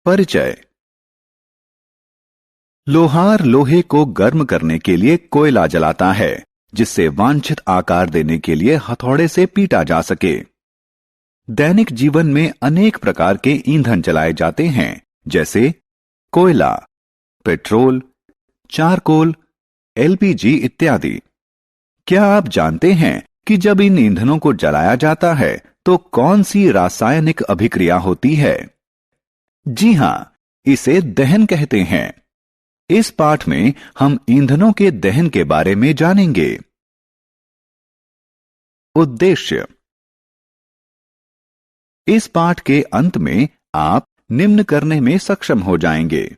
परिचय। लोहार लोहे को गर्म करने के लिए कोयला जलाता है, जिससे वांछित आकार देने के लिए हथौड़े से पीटा जा सके। दैनिक जीवन में अनेक प्रकार के ईंधन जलाए जाते हैं, जैसे कोयला, पेट्रोल, चारकोल, एलपीजी इत्यादि। क्या आप जानते हैं कि जब इन ईंधनों को जलाया जाता है तो कौन सी रासायनिक अभिक्रिया होती है? जी हां, इसे दहन कहते हैं। इस पाठ में हम ईंधनों के दहन के बारे में जानेंगे। उद्देश्य। इस पाठ के अंत में आप निम्न करने में सक्षम हो जाएंगे: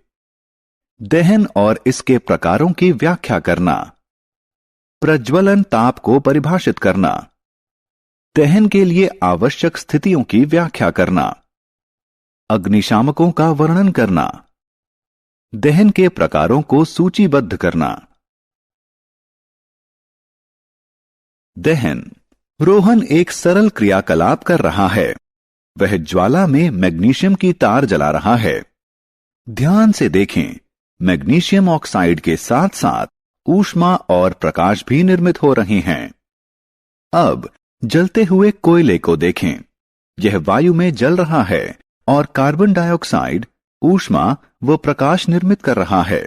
दहन और इसके प्रकारों की व्याख्या करना, प्रज्वलन ताप को परिभाषित करना, दहन के लिए आवश्यक स्थितियों की व्याख्या करना, अग्निशामकों का वर्णन करना, दहन के प्रकारों को सूचीबद्ध करना। दहन। रोहन एक सरल क्रियाकलाप कर रहा है। वह ज्वाला में मैग्नीशियम की तार जला रहा है। ध्यान से देखें, मैग्नीशियम ऑक्साइड के साथ साथ ऊष्मा और प्रकाश भी निर्मित हो रहे हैं। अब जलते हुए कोयले को देखें। यह वायु में जल रहा है और कार्बन डाइऑक्साइड, ऊष्मा व प्रकाश निर्मित कर रहा है।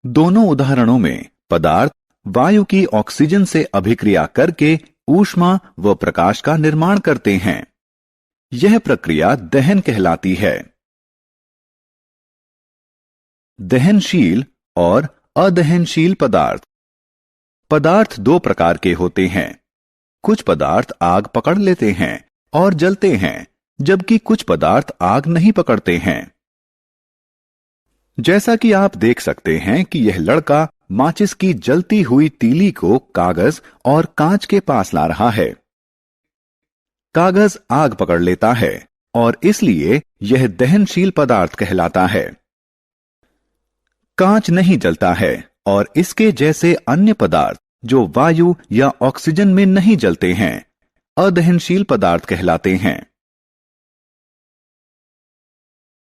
दोनों उदाहरणों में पदार्थ वायु की ऑक्सीजन से अभिक्रिया करके ऊष्मा व प्रकाश का निर्माण करते हैं। यह प्रक्रिया दहन कहलाती है। दहनशील और अदहनशील पदार्थ। पदार्थ दो प्रकार के होते हैं। कुछ पदार्थ आग पकड़ लेते हैं और जलते हैं, जबकि कुछ पदार्थ आग नहीं पकड़ते हैं। जैसा कि आप देख सकते हैं कि यह लड़का माचिस की जलती हुई तीली को कागज और कांच के पास ला रहा है। कागज आग पकड़ लेता है और इसलिए यह दहनशील पदार्थ कहलाता है। कांच नहीं जलता है और इसके जैसे अन्य पदार्थ जो वायु या ऑक्सीजन में नहीं जलते हैं, अदहनशील पदार्थ कहलाते हैं।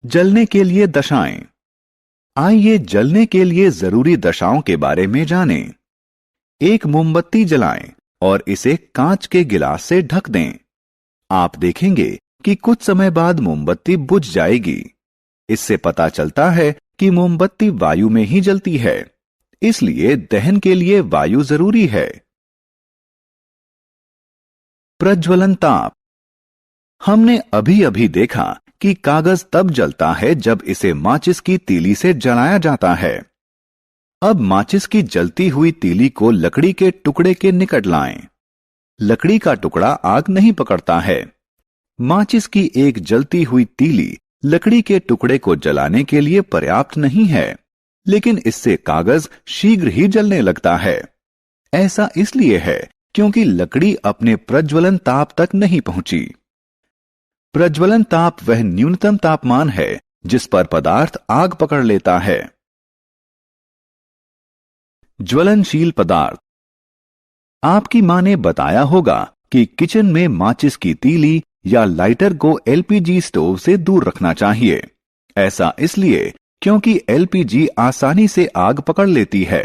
जलने के लिए दशाएं। आइए जलने के लिए जरूरी दशाओं के बारे में जानें। एक मोमबत्ती जलाएं और इसे कांच के गिलास से ढक दें। आप देखेंगे कि कुछ समय बाद मोमबत्ती बुझ जाएगी। इससे पता चलता है कि मोमबत्ती वायु में ही जलती है, इसलिए दहन के लिए वायु जरूरी है। प्रज्वलन ताप। हमने अभी अभी देखा कि कागज तब जलता है जब इसे माचिस की तीली से जलाया जाता है। अब माचिस की जलती हुई तीली को लकड़ी के टुकड़े के निकट लाएं। लकड़ी का टुकड़ा आग नहीं पकड़ता है। माचिस की एक जलती हुई तीली लकड़ी के टुकड़े को जलाने के लिए पर्याप्त नहीं है, लेकिन इससे कागज शीघ्र ही जलने लगता है। ऐसा इसलिए है क्योंकि लकड़ी अपने प्रज्वलन ताप तक नहीं पहुंची। प्रज्वलन ताप वह न्यूनतम तापमान है जिस पर पदार्थ आग पकड़ लेता है। ज्वलनशील पदार्थ। आपकी मां ने बताया होगा कि किचन में माचिस की तीली या लाइटर को एलपीजी स्टोव से दूर रखना चाहिए। ऐसा इसलिए क्योंकि एलपीजी आसानी से आग पकड़ लेती है।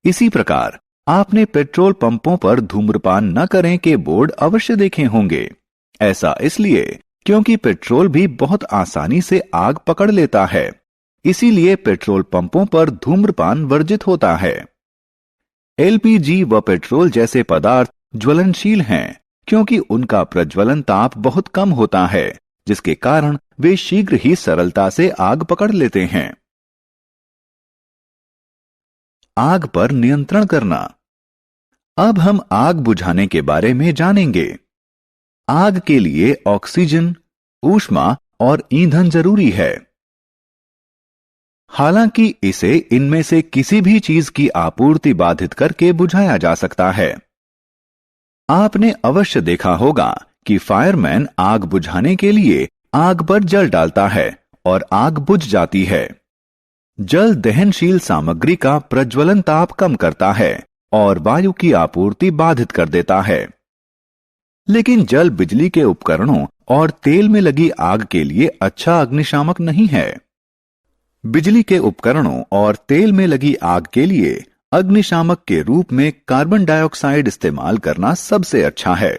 इसी प्रकार आपने पेट्रोल पंपों पर धूम्रपान न करें के बोर्ड अवश्य देखे होंगे। ऐसा इसलिए क्योंकि पेट्रोल भी बहुत आसानी से आग पकड़ लेता है। इसीलिए पेट्रोल पंपों पर धूम्रपान वर्जित होता है। एलपीजी व पेट्रोल जैसे पदार्थ ज्वलनशील हैं क्योंकि उनका प्रज्वलन ताप बहुत कम होता है, जिसके कारण वे शीघ्र ही सरलता से आग पकड़ लेते हैं। आग पर नियंत्रण करना। अब हम आग बुझाने के बारे में जानेंगे। आग के लिए ऑक्सीजन, ऊष्मा और ईंधन जरूरी है। हालांकि इसे इनमें से किसी भी चीज की आपूर्ति बाधित करके बुझाया जा सकता है। आपने अवश्य देखा होगा कि फायरमैन आग बुझाने के लिए आग पर जल डालता है और आग बुझ जाती है। जल दहनशील सामग्री का प्रज्वलन ताप कम करता है और वायु की आपूर्ति बाधित कर देता है। लेकिन जल बिजली के उपकरणों और तेल में लगी आग के लिए अच्छा अग्निशामक नहीं है। बिजली के उपकरणों और तेल में लगी आग के लिए अग्निशामक के रूप में कार्बन डाइऑक्साइड इस्तेमाल करना सबसे अच्छा है।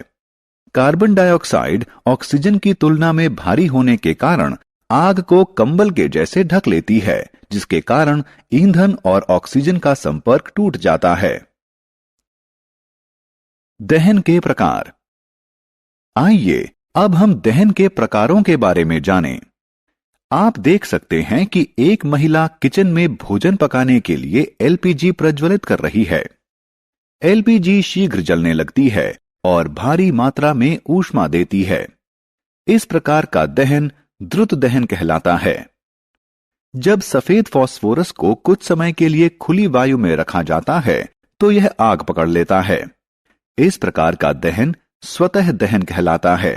कार्बन डाइऑक्साइड ऑक्सीजन की तुलना में भारी होने के कारण आग को कंबल के जैसे ढक लेती है, जिसके कारण ईंधन और ऑक्सीजन का संपर्क टूट जाता है। दहन के प्रकार। आइए अब हम दहन के प्रकारों के बारे में जानें। आप देख सकते हैं कि एक महिला किचन में भोजन पकाने के लिए एलपीजी प्रज्वलित कर रही है। एलपीजी शीघ्र जलने लगती है और भारी मात्रा में ऊष्मा देती है। इस प्रकार का दहन द्रुत दहन कहलाता है। जब सफेद फास्फोरस को कुछ समय के लिए खुली वायु में रखा जाता है तो यह आग पकड़ लेता है। इस प्रकार का दहन स्वतः दहन कहलाता है।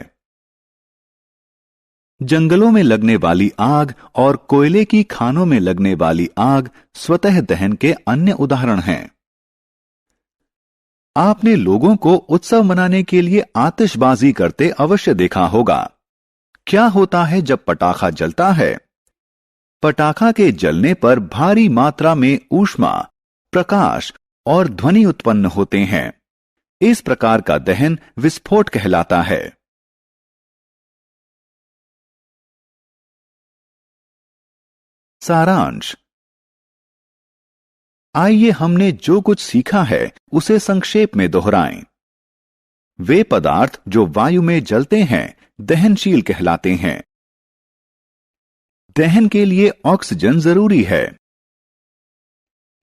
जंगलों में लगने वाली आग और कोयले की खानों में लगने वाली आग स्वतः दहन के अन्य उदाहरण हैं। आपने लोगों को उत्सव मनाने के लिए आतिशबाजी करते अवश्य देखा होगा। क्या होता है जब पटाखा जलता है? पटाखा के जलने पर भारी मात्रा में ऊष्मा, प्रकाश और ध्वनि उत्पन्न होते हैं। इस प्रकार का दहन विस्फोट कहलाता है। सारांश। आइए हमने जो कुछ सीखा है उसे संक्षेप में दोहराएं। वे पदार्थ जो वायु में जलते हैं दहनशील कहलाते हैं। दहन के लिए ऑक्सीजन जरूरी है।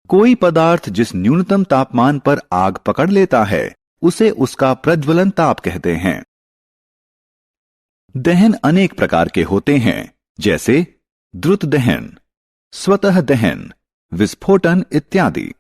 कोई पदार्थ जिस न्यूनतम तापमान पर आग पकड़ लेता है उसे उसका प्रज्वलन ताप कहते हैं। दहन अनेक प्रकार के होते हैं, जैसे द्रुत दहन, स्वतः दहन, विस्फोटन इत्यादि।